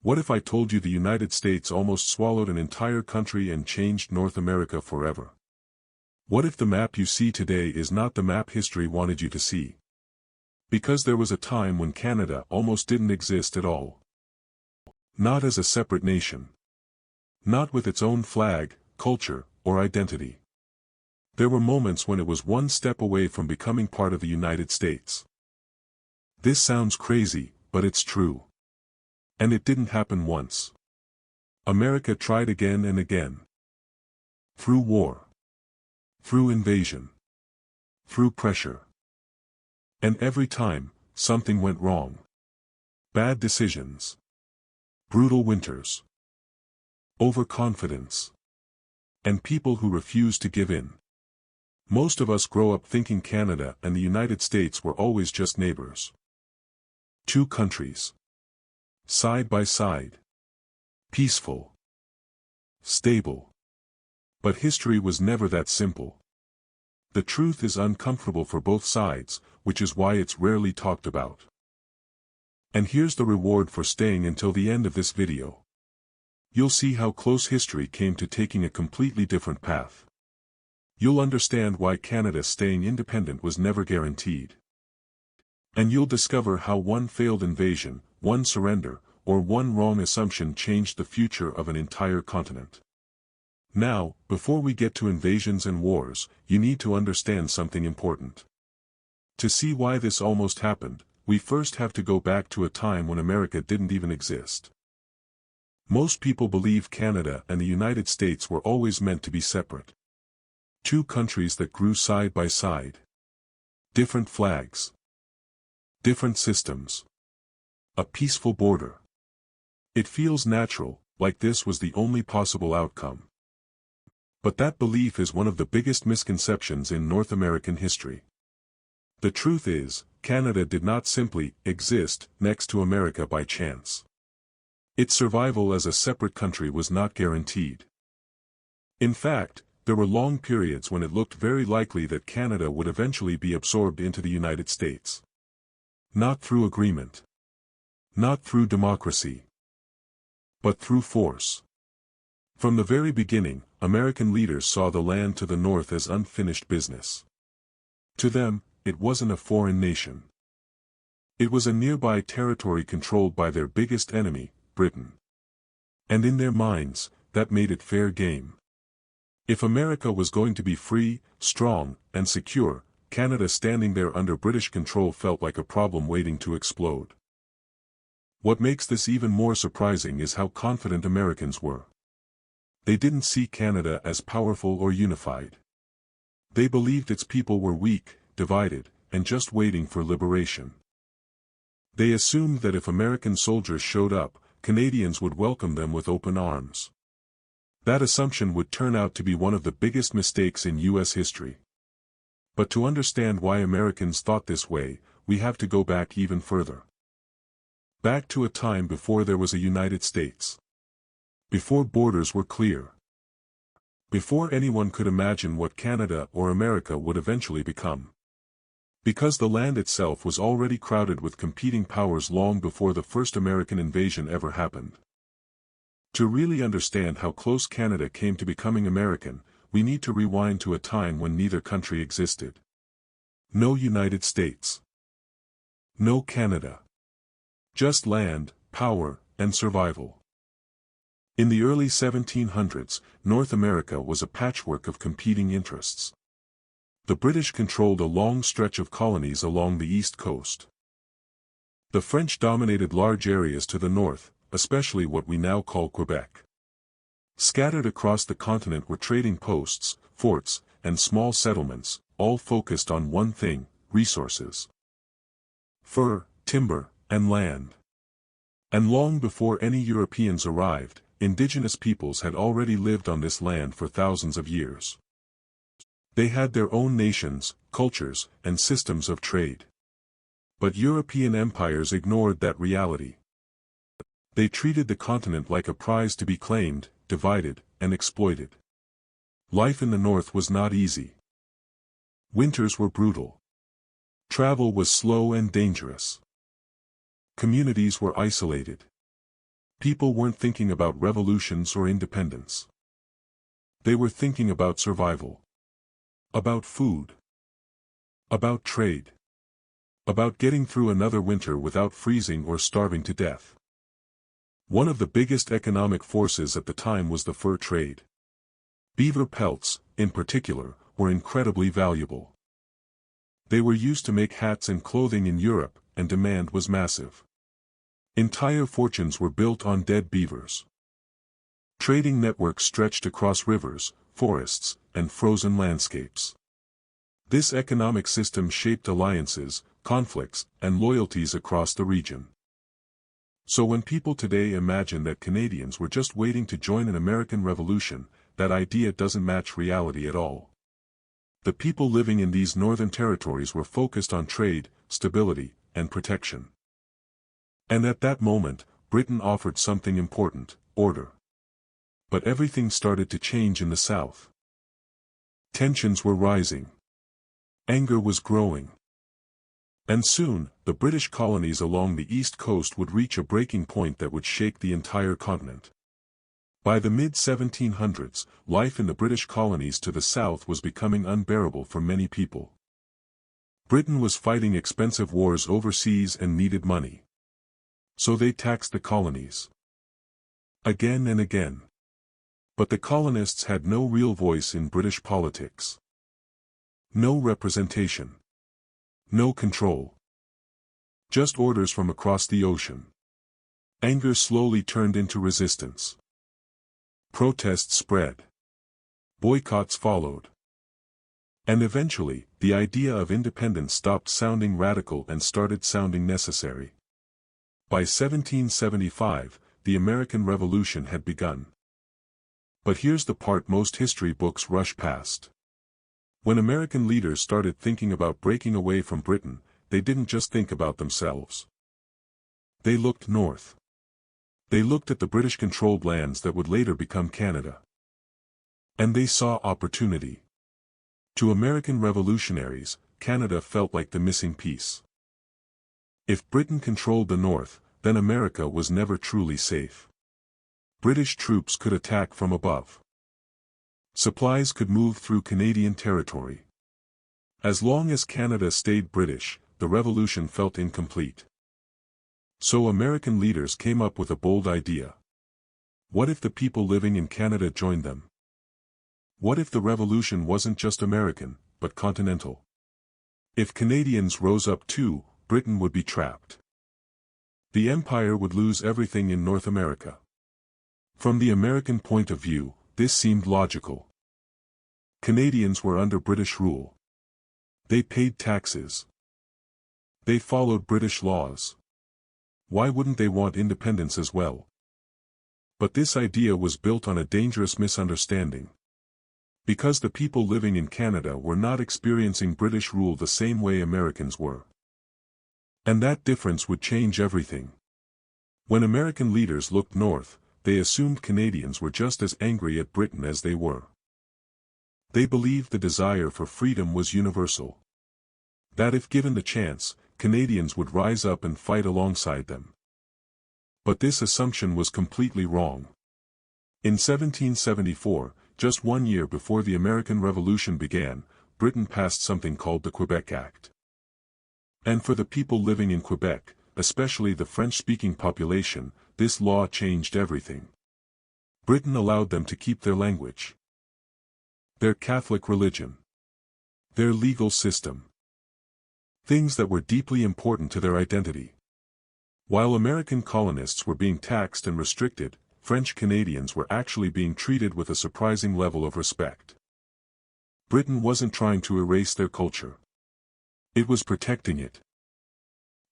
What if I told you the United States almost swallowed an entire country and changed North America forever? What if the map you see today is not the map history wanted you to see? Because there was a time when Canada almost didn't exist at all. Not as a separate nation. Not with its own flag, culture, or identity. There were moments when it was one step away from becoming part of the United States. This sounds crazy, but it's true. And it didn't happen once. America tried again and again. Through war. Through invasion. Through pressure. And every time, something went wrong. Bad decisions. Brutal winters. Overconfidence. And people who refused to give in. Most of us grow up thinking Canada and the United States were always just neighbors. Two countries. Side by side. Peaceful. Stable. But history was never that simple. The truth is uncomfortable for both sides, which is why it's rarely talked about. And here's the reward for staying until the end of this video. You'll see how close history came to taking a completely different path. You'll understand why Canada staying independent was never guaranteed. And you'll discover how one failed invasion, one surrender, or one wrong assumption changed the future of an entire continent. Now, before we get to invasions and wars, you need to understand something important. To see why this almost happened, we first have to go back to a time when America didn't even exist. Most people believe Canada and the United States were always meant to be separate. Two countries that grew side by side. Different flags. Different systems. A peaceful border. It feels natural, like this was the only possible outcome. But that belief is one of the biggest misconceptions in North American history. The truth is, Canada did not simply exist next to America by chance. Its survival as a separate country was not guaranteed. In fact, there were long periods when it looked very likely that Canada would eventually be absorbed into the United States. Not through agreement. Not through democracy. But through force. From the very beginning, American leaders saw the land to the north as unfinished business. To them, it wasn't a foreign nation. It was a nearby territory controlled by their biggest enemy, Britain. And in their minds, that made it fair game. If America was going to be free, strong, and secure, Canada standing there under British control felt like a problem waiting to explode. What makes this even more surprising is how confident Americans were. They didn't see Canada as powerful or unified. They believed its people were weak, divided, and just waiting for liberation. They assumed that if American soldiers showed up, Canadians would welcome them with open arms. That assumption would turn out to be one of the biggest mistakes in U.S. history. But to understand why Americans thought this way, we have to go back even further. Back to a time before there was a United States. Before borders were clear. Before anyone could imagine what Canada or America would eventually become. Because the land itself was already crowded with competing powers long before the first American invasion ever happened. To really understand how close Canada came to becoming American, we need to rewind to a time when neither country existed. No United States. No Canada. Just land, power, and survival. In the early 1700s, North America was a patchwork of competing interests. The British controlled a long stretch of colonies along the east coast. The French dominated large areas to the north, especially what we now call Quebec. Scattered across the continent were trading posts, forts, and small settlements, all focused on one thing: resources. Fur, timber, and land. And long before any Europeans arrived, indigenous peoples had already lived on this land for thousands of years. They had their own nations, cultures, and systems of trade. But European empires ignored that reality. They treated the continent like a prize to be claimed, divided, and exploited. Life in the north was not easy. Winters were brutal. Travel was slow and dangerous. Communities were isolated. People weren't thinking about revolutions or independence. They were thinking about survival. About food. About trade. About getting through another winter without freezing or starving to death. One of the biggest economic forces at the time was the fur trade. Beaver pelts, in particular, were incredibly valuable. They were used to make hats and clothing in Europe, and demand was massive. Entire fortunes were built on dead beavers. Trading networks stretched across rivers, forests, and frozen landscapes. This economic system shaped alliances, conflicts, and loyalties across the region. So when people today imagine that Canadians were just waiting to join an American revolution, that idea doesn't match reality at all. The people living in these northern territories were focused on trade, stability, and protection. And at that moment, Britain offered something important: order. But everything started to change in the south. Tensions were rising. Anger was growing. And soon, the British colonies along the east coast would reach a breaking point that would shake the entire continent. By the mid-1700s, life in the British colonies to the south was becoming unbearable for many people. Britain was fighting expensive wars overseas and needed money. So they taxed the colonies. Again and again. But the colonists had no real voice in British politics. No representation. No control. Just orders from across the ocean. Anger slowly turned into resistance. Protests spread. Boycotts followed. And eventually, the idea of independence stopped sounding radical and started sounding necessary. By 1775, the American Revolution had begun. But here's the part most history books rush past. When American leaders started thinking about breaking away from Britain, they didn't just think about themselves. They looked north. They looked at the British-controlled lands that would later become Canada. And they saw opportunity. To American revolutionaries, Canada felt like the missing piece. If Britain controlled the north, then America was never truly safe. British troops could attack from above. Supplies could move through Canadian territory. As long as Canada stayed British, the revolution felt incomplete. So American leaders came up with a bold idea. What if the people living in Canada joined them? What if the revolution wasn't just American, but continental? If Canadians rose up too, Britain would be trapped. The empire would lose everything in North America. From the American point of view, this seemed logical. Canadians were under British rule. They paid taxes. They followed British laws. Why wouldn't they want independence as well? But this idea was built on a dangerous misunderstanding. Because the people living in Canada were not experiencing British rule the same way Americans were. And that difference would change everything. When American leaders looked north, they assumed Canadians were just as angry at Britain as they were. They believed the desire for freedom was universal. That if given the chance, Canadians would rise up and fight alongside them. But this assumption was completely wrong. In 1774, just 1 year before the American Revolution began, Britain passed something called the Quebec Act. And for the people living in Quebec, especially the French-speaking population, this law changed everything. Britain allowed them to keep their language, their Catholic religion, their legal system. Things that were deeply important to their identity. While American colonists were being taxed and restricted, French Canadians were actually being treated with a surprising level of respect. Britain wasn't trying to erase their culture. It was protecting it.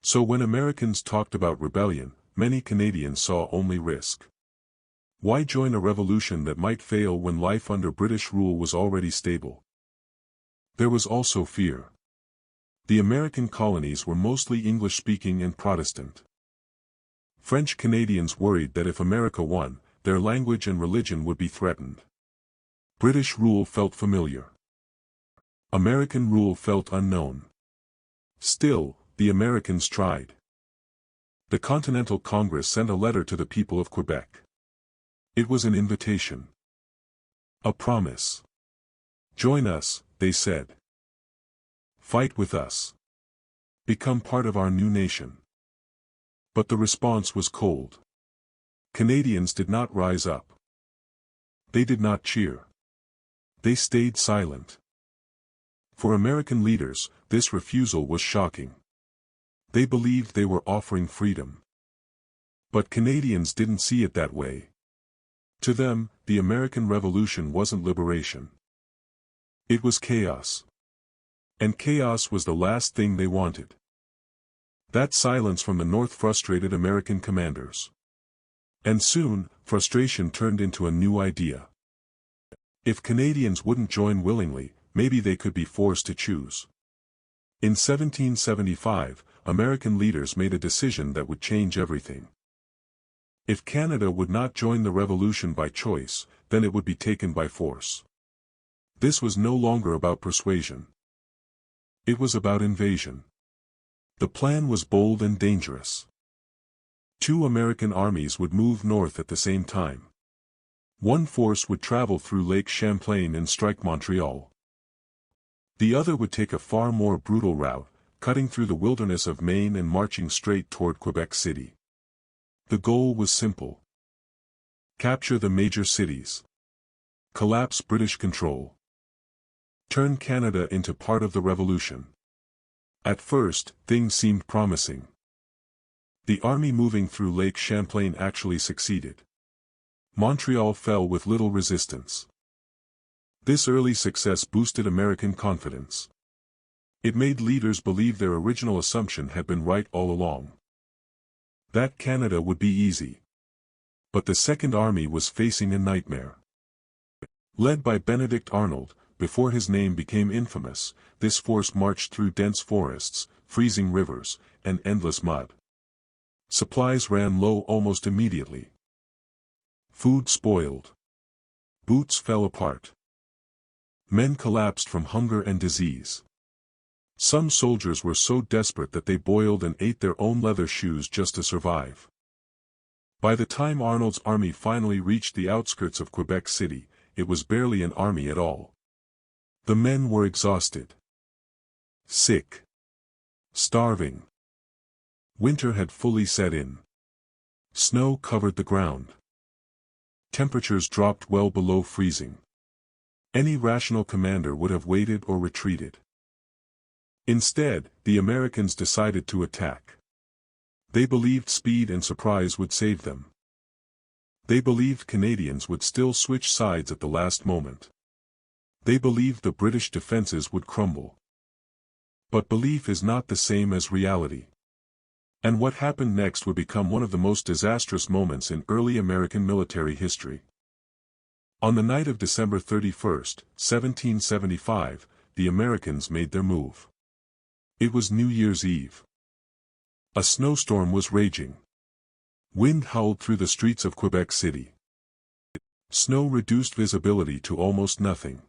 So when Americans talked about rebellion, many Canadians saw only risk. Why join a revolution that might fail when life under British rule was already stable? There was also fear. The American colonies were mostly English-speaking and Protestant. French Canadians worried that if America won, their language and religion would be threatened. British rule felt familiar. American rule felt unknown. Still, the Americans tried. The Continental Congress sent a letter to the people of Quebec. It was an invitation. A promise. Join us, they said. Fight with us. Become part of our new nation. But the response was cold. Canadians did not rise up. They did not cheer. They stayed silent. For American leaders, this refusal was shocking. They believed they were offering freedom. But Canadians didn't see it that way. To them, the American Revolution wasn't liberation. It was chaos. And chaos was the last thing they wanted. That silence from the North frustrated American commanders. And soon, frustration turned into a new idea. If Canadians wouldn't join willingly, maybe they could be forced to choose. In 1775, American leaders made a decision that would change everything. If Canada would not join the revolution by choice, then it would be taken by force. This was no longer about persuasion. It was about invasion. The plan was bold and dangerous. 2 American armies would move north at the same time. One force would travel through Lake Champlain and strike Montreal. The other would take a far more brutal route, cutting through the wilderness of Maine and marching straight toward Quebec City. The goal was simple. Capture the major cities. Collapse British control. Turn Canada into part of the revolution. At first, things seemed promising. The army moving through Lake Champlain actually succeeded. Montreal fell with little resistance. This early success boosted American confidence. It made leaders believe their original assumption had been right all along. That Canada would be easy. But the Second Army was facing a nightmare. Led by Benedict Arnold, before his name became infamous, this force marched through dense forests, freezing rivers, and endless mud. Supplies ran low almost immediately. Food spoiled. Boots fell apart. Men collapsed from hunger and disease. Some soldiers were so desperate that they boiled and ate their own leather shoes just to survive. By the time Arnold's army finally reached the outskirts of Quebec City, it was barely an army at all. The men were exhausted. Sick. Starving. Winter had fully set in. Snow covered the ground. Temperatures dropped well below freezing. Any rational commander would have waited or retreated. Instead, the Americans decided to attack. They believed speed and surprise would save them. They believed Canadians would still switch sides at the last moment. They believed the British defenses would crumble. But belief is not the same as reality. And what happened next would become one of the most disastrous moments in early American military history. On the night of December 31, 1775, the Americans made their move. It was New Year's Eve. A snowstorm was raging. Wind howled through the streets of Quebec City. Snow reduced visibility to almost nothing.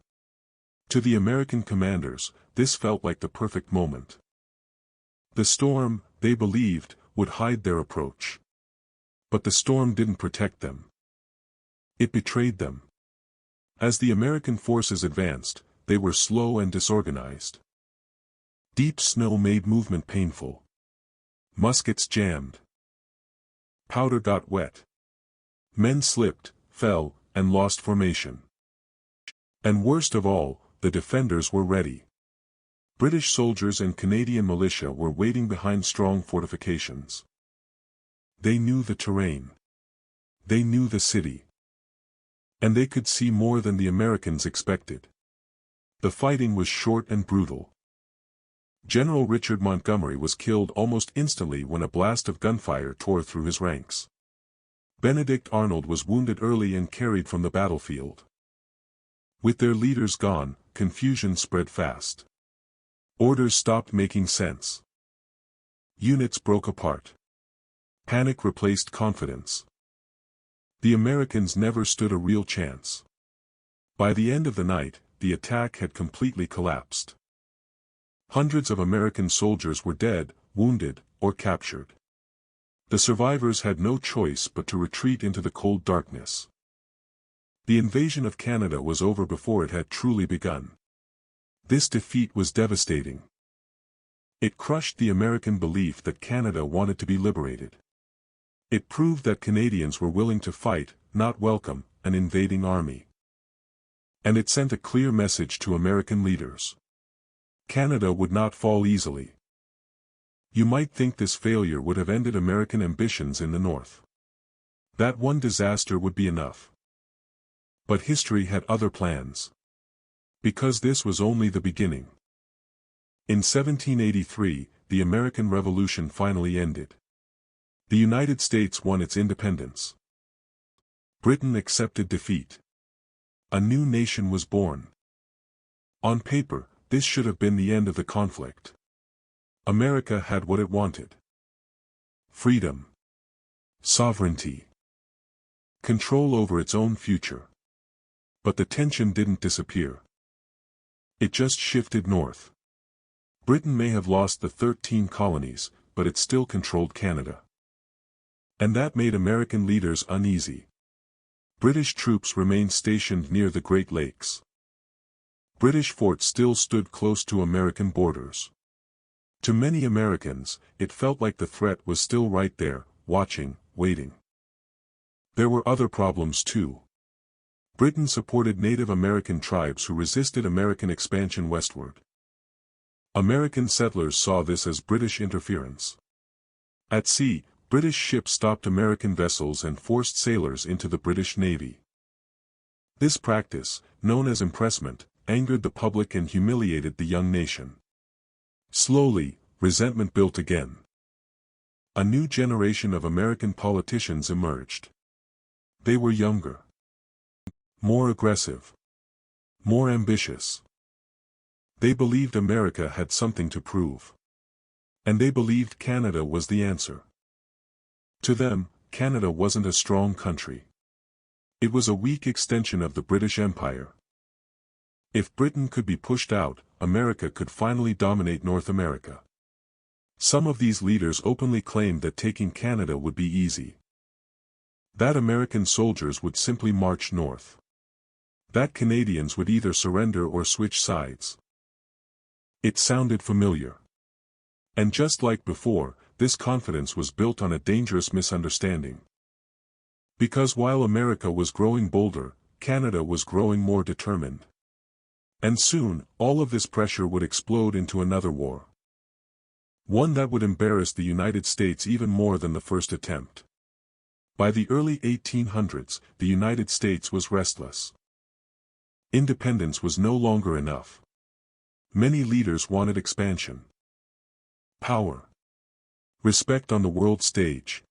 To the American commanders, this felt like the perfect moment. The storm, they believed, would hide their approach. But the storm didn't protect them. It betrayed them. As the American forces advanced, they were slow and disorganized. Deep snow made movement painful. Muskets jammed. Powder got wet. Men slipped, fell, and lost formation. And worst of all, the defenders were ready. British soldiers and Canadian militia were waiting behind strong fortifications. They knew the terrain. They knew the city. And they could see more than the Americans expected. The fighting was short and brutal. General Richard Montgomery was killed almost instantly when a blast of gunfire tore through his ranks. Benedict Arnold was wounded early and carried from the battlefield. With their leaders gone, confusion spread fast. Orders stopped making sense. Units broke apart. Panic replaced confidence. The Americans never stood a real chance. By the end of the night, the attack had completely collapsed. Hundreds of American soldiers were dead, wounded, or captured. The survivors had no choice but to retreat into the cold darkness. The invasion of Canada was over before it had truly begun. This defeat was devastating. It crushed the American belief that Canada wanted to be liberated. It proved that Canadians were willing to fight, not welcome, an invading army. And it sent a clear message to American leaders. Canada would not fall easily. You might think this failure would have ended American ambitions in the North. That one disaster would be enough. But history had other plans. Because this was only the beginning. In 1783, the American Revolution finally ended. The United States won its independence. Britain accepted defeat. A new nation was born. On paper, this should have been the end of the conflict. America had what it wanted. Freedom. Sovereignty. Control over its own future. But the tension didn't disappear. It just shifted north. Britain may have lost the 13 colonies, but it still controlled Canada. And that made American leaders uneasy. British troops remained stationed near the Great Lakes. British forts still stood close to American borders. To many Americans, it felt like the threat was still right there, watching, waiting. There were other problems too. Britain supported Native American tribes who resisted American expansion westward. American settlers saw this as British interference. At sea, British ships stopped American vessels and forced sailors into the British Navy. This practice, known as impressment, angered the public and humiliated the young nation. Slowly, resentment built again. A new generation of American politicians emerged. They were younger. More aggressive. More ambitious. They believed America had something to prove. And they believed Canada was the answer. To them, Canada wasn't a strong country. It was a weak extension of the British Empire. If Britain could be pushed out, America could finally dominate North America. Some of these leaders openly claimed that taking Canada would be easy. That American soldiers would simply march north. That Canadians would either surrender or switch sides. It sounded familiar. And just like before, this confidence was built on a dangerous misunderstanding. Because while America was growing bolder, Canada was growing more determined. And soon, all of this pressure would explode into another war. One that would embarrass the United States even more than the first attempt. By the early 1800s, the United States was restless. Independence was no longer enough. Many leaders wanted expansion. Power. Respect on the world stage.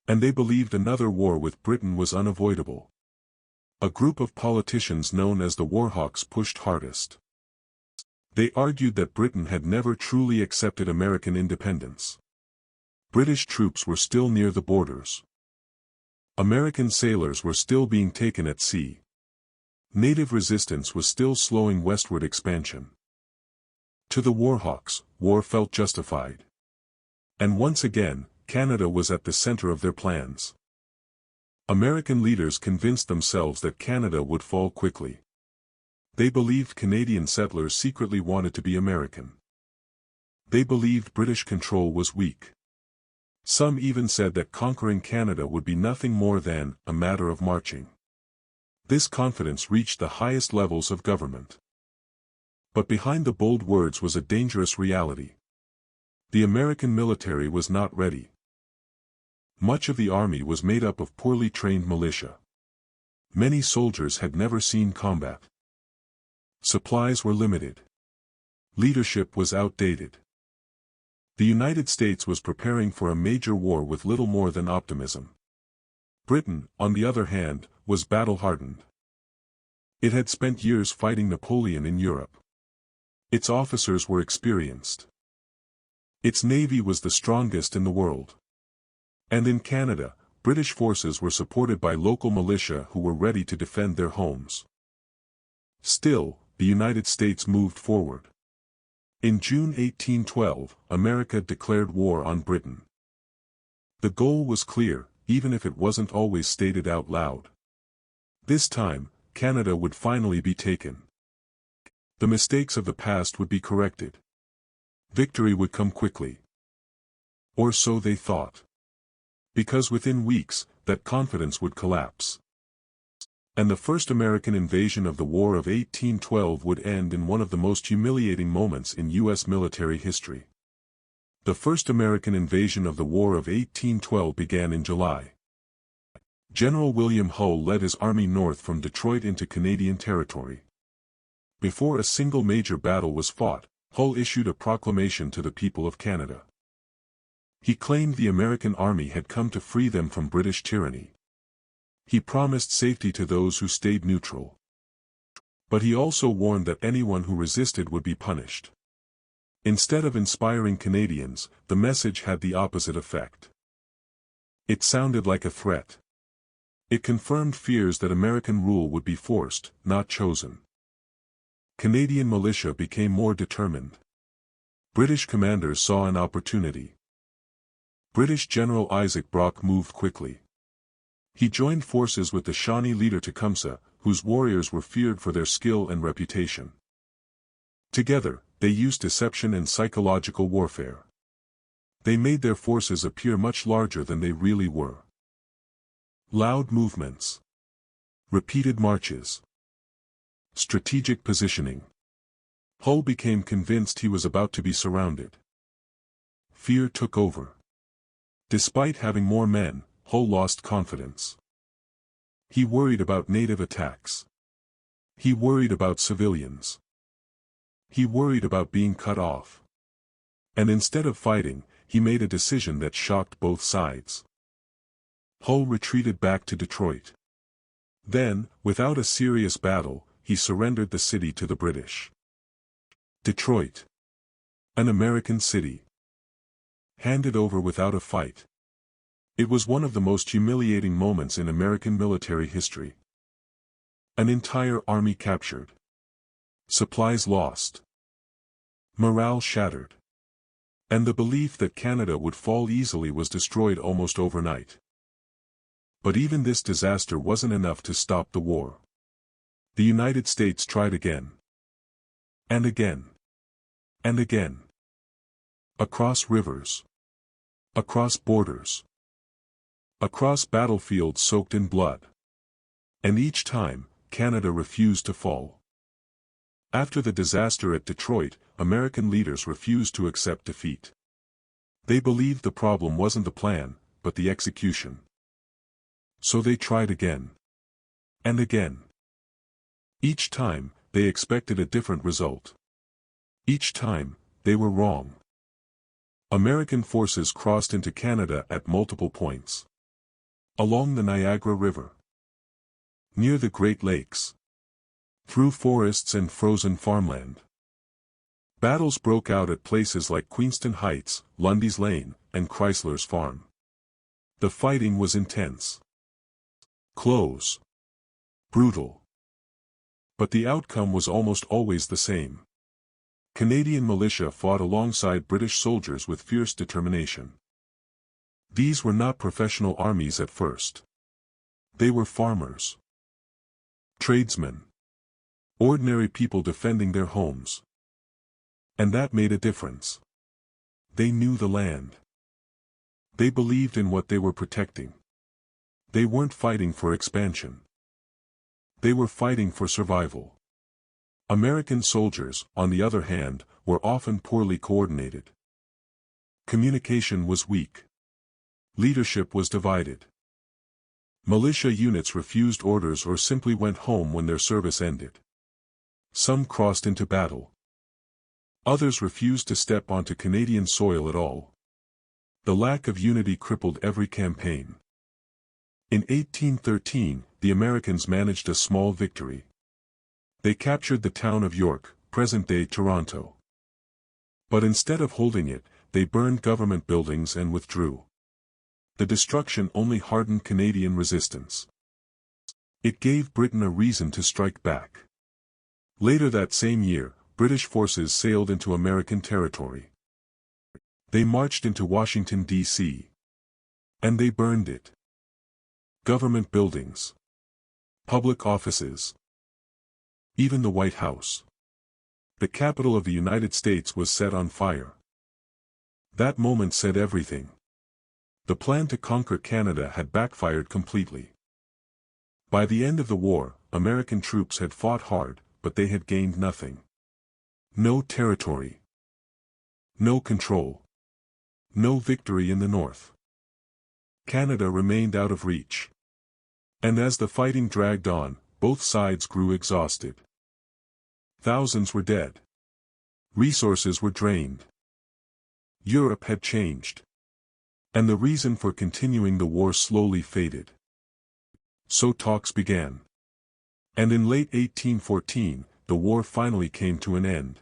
And they believed another war with Britain was unavoidable. A group of politicians known as the Warhawks pushed hardest. They argued that Britain had never truly accepted American independence. British troops were still near the borders. American sailors were still being taken at sea. Native resistance was still slowing westward expansion. To the Warhawks, war felt justified. And once again, Canada was at the center of their plans. American leaders convinced themselves that Canada would fall quickly. They believed Canadian settlers secretly wanted to be American. They believed British control was weak. Some even said that conquering Canada would be nothing more than a matter of marching. This confidence reached the highest levels of government. But behind the bold words was a dangerous reality. The American military was not ready. Much of the army was made up of poorly trained militia. Many soldiers had never seen combat. Supplies were limited. Leadership was outdated. The United States was preparing for a major war with little more than optimism. Britain, on the other hand, was battle-hardened. It had spent years fighting Napoleon in Europe. Its officers were experienced. Its navy was the strongest in the world. And in Canada, British forces were supported by local militia who were ready to defend their homes. Still, the United States moved forward. In June 1812, America declared war on Britain. The goal was clear, even if it wasn't always stated out loud. This time, Canada would finally be taken. The mistakes of the past would be corrected. Victory would come quickly. Or so they thought. Because within weeks, that confidence would collapse. And the first American invasion of the War of 1812 would end in one of the most humiliating moments in U.S. military history. The first American invasion of the War of 1812 began in July. General William Hull led his army north from Detroit into Canadian territory. Before a single major battle was fought, Hull issued a proclamation to the people of Canada. He claimed the American army had come to free them from British tyranny. He promised safety to those who stayed neutral. But he also warned that anyone who resisted would be punished. Instead of inspiring Canadians, the message had the opposite effect. It sounded like a threat. It confirmed fears that American rule would be forced, not chosen. Canadian militia became more determined. British commanders saw an opportunity. British General Isaac Brock moved quickly. He joined forces with the Shawnee leader Tecumseh, whose warriors were feared for their skill and reputation. Together, they used deception and psychological warfare. They made their forces appear much larger than they really were. Loud movements. Repeated marches. Strategic positioning. Hull became convinced he was about to be surrounded. Fear took over. Despite having more men, Hull lost confidence. He worried about native attacks. He worried about civilians. He worried about being cut off. And instead of fighting, he made a decision that shocked both sides. Hull retreated back to Detroit. Then, without a serious battle, he surrendered the city to the British. Detroit. An American city. Handed over without a fight. It was one of the most humiliating moments in American military history. An entire army captured. Supplies lost. Morale shattered. And the belief that Canada would fall easily was destroyed almost overnight. But even this disaster wasn't enough to stop the war. The United States tried again. And again. And again. Across rivers. Across borders. Across battlefields soaked in blood. And each time, Canada refused to fall. After the disaster at Detroit, American leaders refused to accept defeat. They believed the problem wasn't the plan, but the execution. So they tried again. And again. Each time, they expected a different result. Each time, they were wrong. American forces crossed into Canada at multiple points. Along the Niagara River. Near the Great Lakes. Through forests and frozen farmland. Battles broke out at places like Queenston Heights, Lundy's Lane, and Chrysler's Farm. The fighting was intense. Close. Brutal. But the outcome was almost always the same. Canadian militia fought alongside British soldiers with fierce determination. These were not professional armies at first. They were farmers. Tradesmen. Ordinary people defending their homes. And that made a difference. They knew the land. They believed in what they were protecting. They weren't fighting for expansion. They were fighting for survival. American soldiers, on the other hand, were often poorly coordinated. Communication was weak. Leadership was divided. Militia units refused orders or simply went home when their service ended. Some crossed into battle. Others refused to step onto Canadian soil at all. The lack of unity crippled every campaign. In 1813, the Americans managed a small victory. They captured the town of York, present-day Toronto. But instead of holding it, they burned government buildings and withdrew. The destruction only hardened Canadian resistance. It gave Britain a reason to strike back. Later that same year, British forces sailed into American territory. They marched into Washington, D.C. And they burned it. Government buildings. Public offices. Even the White House. The capital of the United States was set on fire. That moment said everything. The plan to conquer Canada had backfired completely. By the end of the war, American troops had fought hard, but they had gained nothing. No territory. No control. No victory in the north. Canada remained out of reach. And as the fighting dragged on, both sides grew exhausted. Thousands were dead. Resources were drained. Europe had changed. And the reason for continuing the war slowly faded. So talks began. And in late 1814, the war finally came to an end.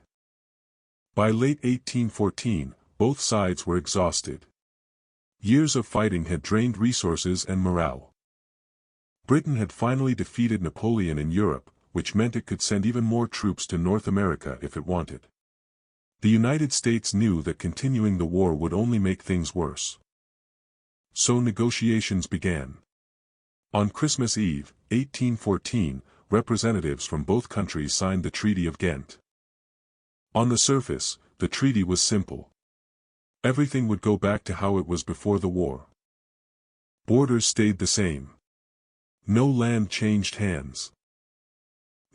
By late 1814, both sides were exhausted. Years of fighting had drained resources and morale. Britain had finally defeated Napoleon in Europe, which meant it could send even more troops to North America if it wanted. The United States knew that continuing the war would only make things worse. So negotiations began. On Christmas Eve, 1814, representatives from both countries signed the Treaty of Ghent. On the surface, the treaty was simple. Everything would go back to how it was before the war. Borders stayed the same. No land changed hands.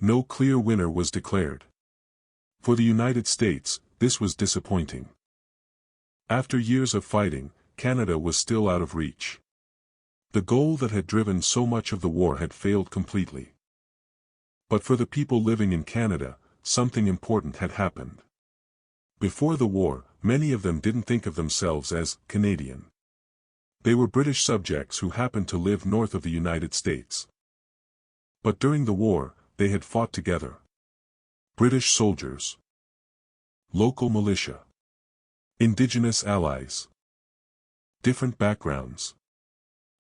No clear winner was declared. For the United States, this was disappointing. After years of fighting, Canada was still out of reach. The goal that had driven so much of the war had failed completely. But for the people living in Canada, something important had happened. Before the war, many of them didn't think of themselves as Canadian. They were British subjects who happened to live north of the United States. But during the war, they had fought together. British soldiers. Local militia. Indigenous allies. Different backgrounds.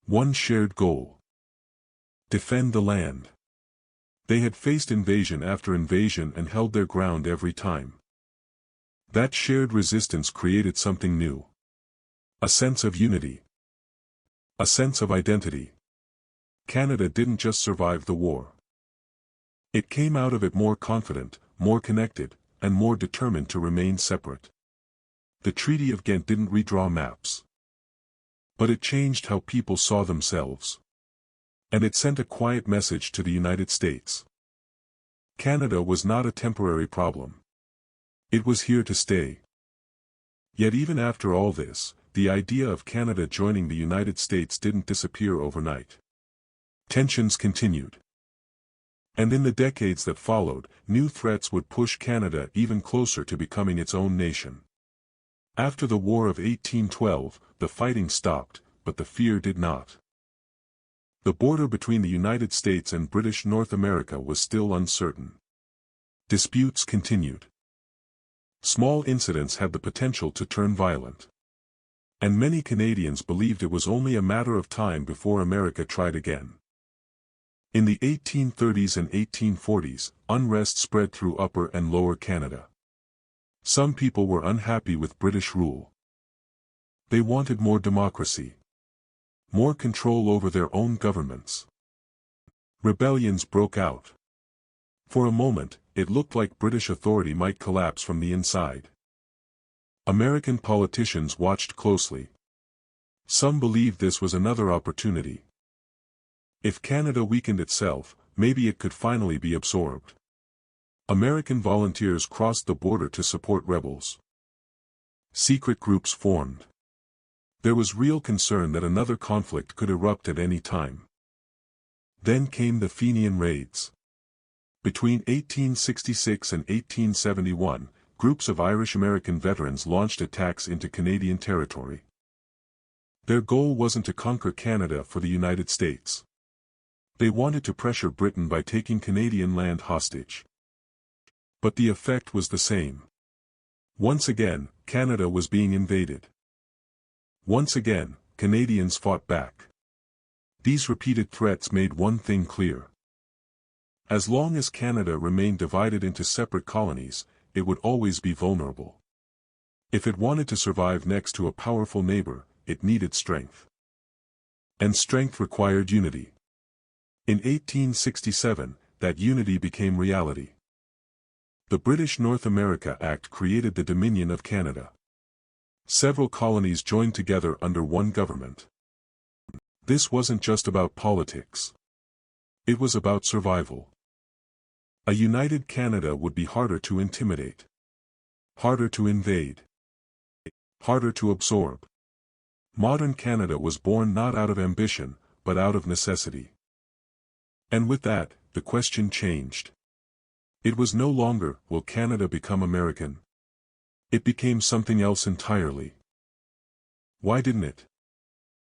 One shared goal. Defend the land. They had faced invasion after invasion and held their ground every time. That shared resistance created something new. A sense of unity. A sense of identity. Canada didn't just survive the war. It came out of it more confident, more connected, and more determined to remain separate. The Treaty of Ghent didn't redraw maps. But it changed how people saw themselves. And it sent a quiet message to the United States. Canada was not a temporary problem. It was here to stay. Yet even after all this, the idea of Canada joining the United States didn't disappear overnight. Tensions continued. And in the decades that followed, new threats would push Canada even closer to becoming its own nation. After the War of 1812, the fighting stopped, but the fear did not. The border between the United States and British North America was still uncertain. Disputes continued. Small incidents had the potential to turn violent. And many Canadians believed it was only a matter of time before America tried again. In the 1830s and 1840s, unrest spread through Upper and Lower Canada. Some people were unhappy with British rule. They wanted more democracy. More control over their own governments. Rebellions broke out. For a moment, it looked like British authority might collapse from the inside. American politicians watched closely. Some believed this was another opportunity. If Canada weakened itself, maybe it could finally be absorbed. American volunteers crossed the border to support rebels. Secret groups formed. There was real concern that another conflict could erupt at any time. Then came the Fenian raids. Between 1866 and 1871, groups of Irish-American veterans launched attacks into Canadian territory. Their goal wasn't to conquer Canada for the United States. They wanted to pressure Britain by taking Canadian land hostage. But the effect was the same. Once again, Canada was being invaded. Once again, Canadians fought back. These repeated threats made one thing clear. As long as Canada remained divided into separate colonies, it would always be vulnerable. If it wanted to survive next to a powerful neighbor, it needed strength. And strength required unity. In 1867, that unity became reality. The British North America Act created the Dominion of Canada. Several colonies joined together under one government. This wasn't just about politics. It was about survival. A united Canada would be harder to intimidate, harder to invade, harder to absorb. Modern Canada was born not out of ambition, but out of necessity. And with that, the question changed. It was no longer, will Canada become American? It became something else entirely. Why didn't it?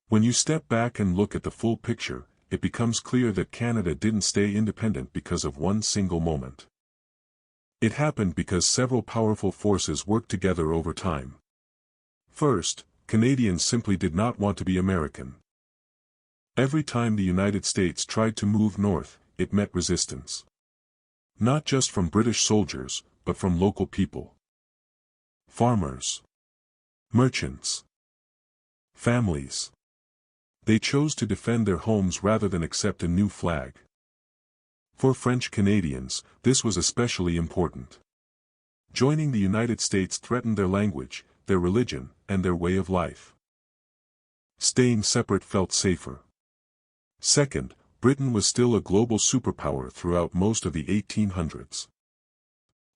When you step back and look at the full picture, it becomes clear that Canada didn't stay independent because of one single moment. It happened because several powerful forces worked together over time. First, Canadians simply did not want to be American. Every time the United States tried to move north, it met resistance. Not just from British soldiers, but from local people. Farmers. Merchants. Families. They chose to defend their homes rather than accept a new flag. For French Canadians, this was especially important. Joining the United States threatened their language, their religion, and their way of life. Staying separate felt safer. Second, Britain was still a global superpower throughout most of the 1800s.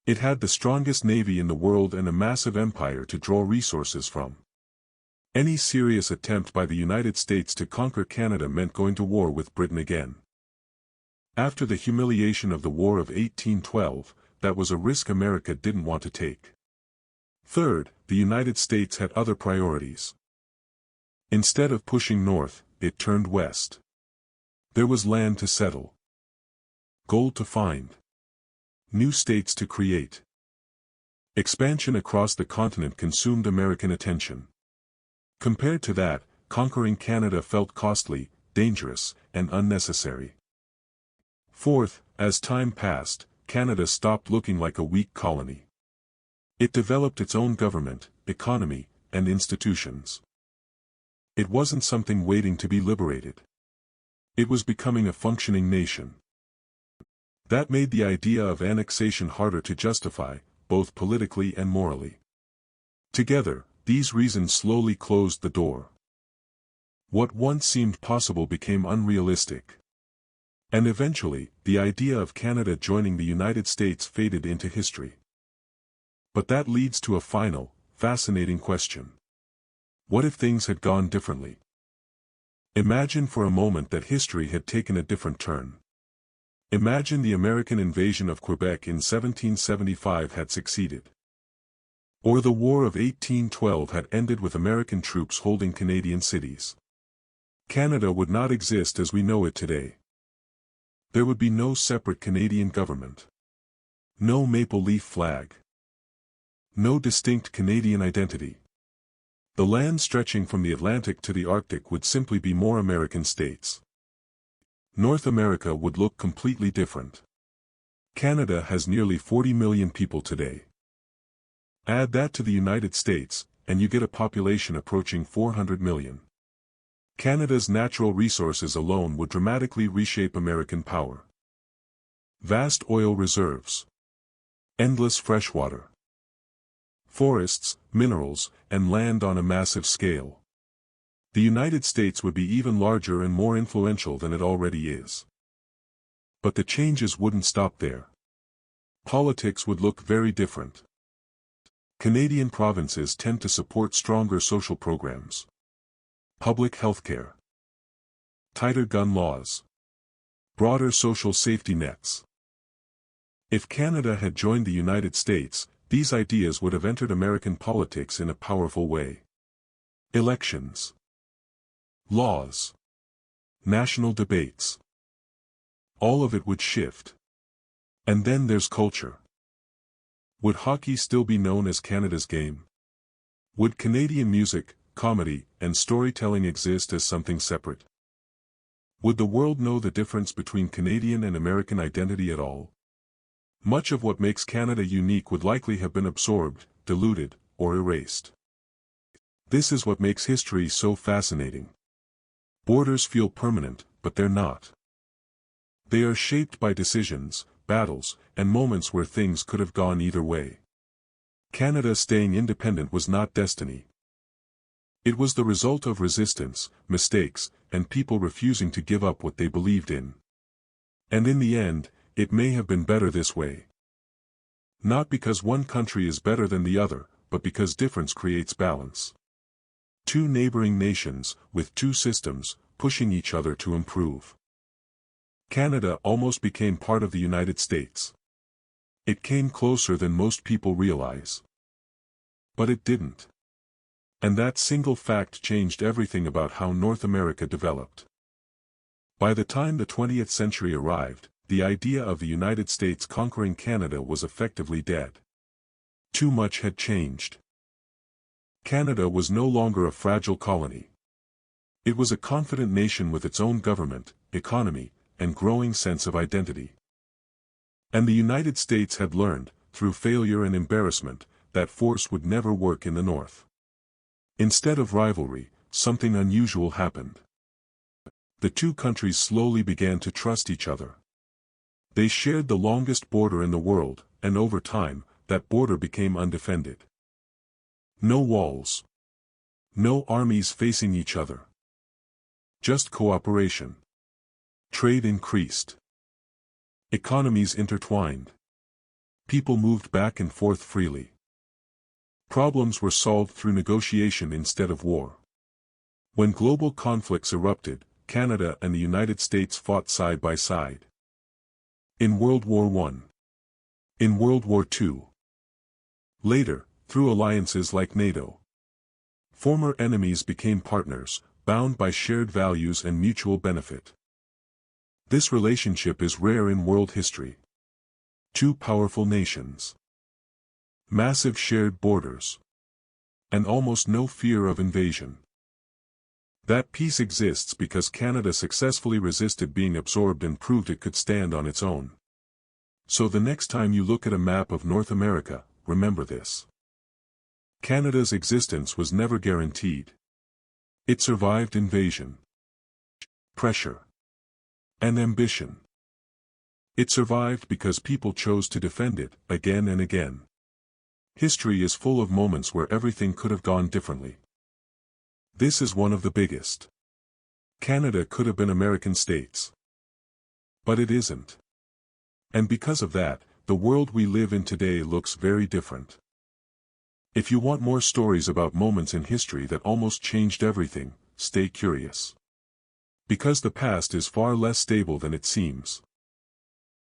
It had the strongest navy in the world and a massive empire to draw resources from. Any serious attempt by the United States to conquer Canada meant going to war with Britain again. After the humiliation of the War of 1812, that was a risk America didn't want to take. Third, the United States had other priorities. Instead of pushing north, it turned west. There was land to settle, gold to find, new states to create. Expansion across the continent consumed American attention. Compared to that, conquering Canada felt costly, dangerous, and unnecessary. Fourth, as time passed, Canada stopped looking like a weak colony. It developed its own government, economy, and institutions. It wasn't something waiting to be liberated. It was becoming a functioning nation. That made the idea of annexation harder to justify, both politically and morally. Together, these reasons slowly closed the door. What once seemed possible became unrealistic. And eventually, the idea of Canada joining the United States faded into history. But that leads to a final, fascinating question. What if things had gone differently? Imagine for a moment that history had taken a different turn. Imagine the American invasion of Quebec in 1775 had succeeded. Or the War of 1812 had ended with American troops holding Canadian cities. Canada would not exist as we know it today. There would be no separate Canadian government. No maple leaf flag. No distinct Canadian identity. The land stretching from the Atlantic to the Arctic would simply be more American states. North America would look completely different. Canada has nearly 40 million people today. Add that to the United States, and you get a population approaching 400 million. Canada's natural resources alone would dramatically reshape American power. Vast oil reserves. Endless freshwater. Forests, minerals, and land on a massive scale. The United States would be even larger and more influential than it already is. But the changes wouldn't stop there. Politics would look very different. Canadian provinces tend to support stronger social programs. Public health care. Tighter gun laws. Broader social safety nets. If Canada had joined the United States, these ideas would have entered American politics in a powerful way. Elections. Laws. National debates. All of it would shift. And then there's culture. Would hockey still be known as Canada's game? Would Canadian music, comedy, and storytelling exist as something separate? Would the world know the difference between Canadian and American identity at all? Much of what makes Canada unique would likely have been absorbed, diluted, or erased. This is what makes history so fascinating. Borders feel permanent, but they're not. They are shaped by decisions, battles, and moments where things could have gone either way. Canada staying independent was not destiny. It was the result of resistance, mistakes, and people refusing to give up what they believed in. And in the end, it may have been better this way. Not because one country is better than the other, but because difference creates balance. Two neighboring nations, with two systems, pushing each other to improve. Canada almost became part of the United States. It came closer than most people realize. But it didn't. And that single fact changed everything about how North America developed. By the time the 20th century arrived, the idea of the United States conquering Canada was effectively dead. Too much had changed. Canada was no longer a fragile colony. It was a confident nation with its own government, economy, and growing sense of identity. And the United States had learned, through failure and embarrassment, that force would never work in the North. Instead of rivalry, something unusual happened. The two countries slowly began to trust each other. They shared the longest border in the world, and over time, that border became undefended. No walls. No armies facing each other. Just cooperation. Trade increased. Economies intertwined. People moved back and forth freely. Problems were solved through negotiation instead of war. When global conflicts erupted, Canada and the United States fought side by side. In World War I. In World War II. Later, through alliances like NATO. Former enemies became partners, bound by shared values and mutual benefit. This relationship is rare in world history. Two powerful nations. Massive shared borders. And almost no fear of invasion. That peace exists because Canada successfully resisted being absorbed and proved it could stand on its own. So the next time you look at a map of North America, remember this. Canada's existence was never guaranteed. It survived invasion, pressure, and ambition. It survived because people chose to defend it, again and again. History is full of moments where everything could have gone differently. This is one of the biggest. Canada could have been American states. But it isn't. And because of that, the world we live in today looks very different. If you want more stories about moments in history that almost changed everything, stay curious. Because the past is far less stable than it seems.